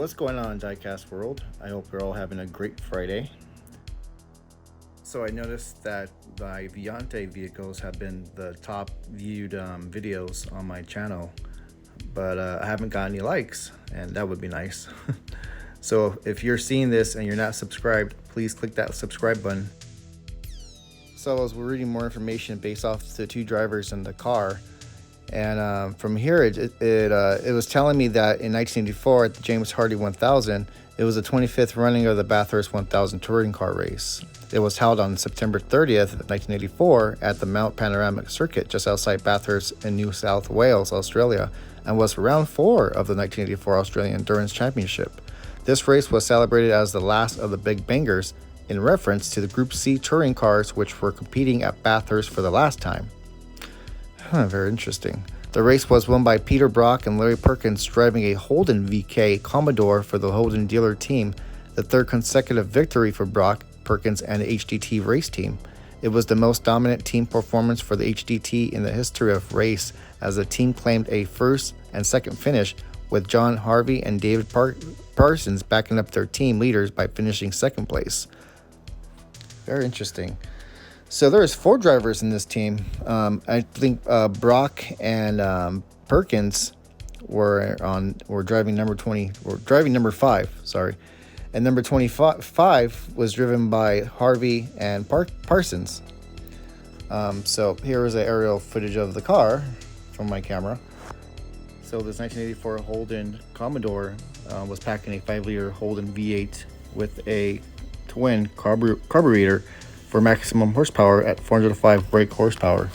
What's going on, Diecast World? I hope you're all having a great Friday. So I noticed that my Biante vehicles have been the top viewed videos on my channel, but I haven't got any likes, and that would be nice. So if you're seeing this and you're not subscribed, please click that subscribe button. So I was reading more information based off the two drivers in the car, and from here it was telling me that in 1984 at the James Hardy 1000, it was the 25th running of the Bathurst 1000 touring car race. It was held on September 30th, 1984 at the Mount Panoramic Circuit just outside Bathurst in New South Wales, Australia, and was round 4 of the 1984 Australian Endurance Championship. This race was celebrated as the last of the Big Bangers in reference to the Group C touring cars which were competing at Bathurst for the last time. Very interesting. The race was won by Peter Brock and Larry Perkins driving a Holden VK Commodore for the Holden dealer team, the third consecutive victory for Brock, Perkins, and the HDT race team. It was the most dominant team performance for the HDT in the history of race, as the team claimed a first and second finish, with John Harvey and David Parsons backing up their team leaders by finishing second place. Very interesting. So there's 4 drivers in this team. I think Brock and Perkins were driving number 5. Sorry, and number 25 was driven by Harvey and Parsons. So here is an aerial footage of the car from my camera. So this 1984 Holden Commodore was packing a 5-liter Holden V8 with a twin carburetor for maximum horsepower at 405 brake horsepower.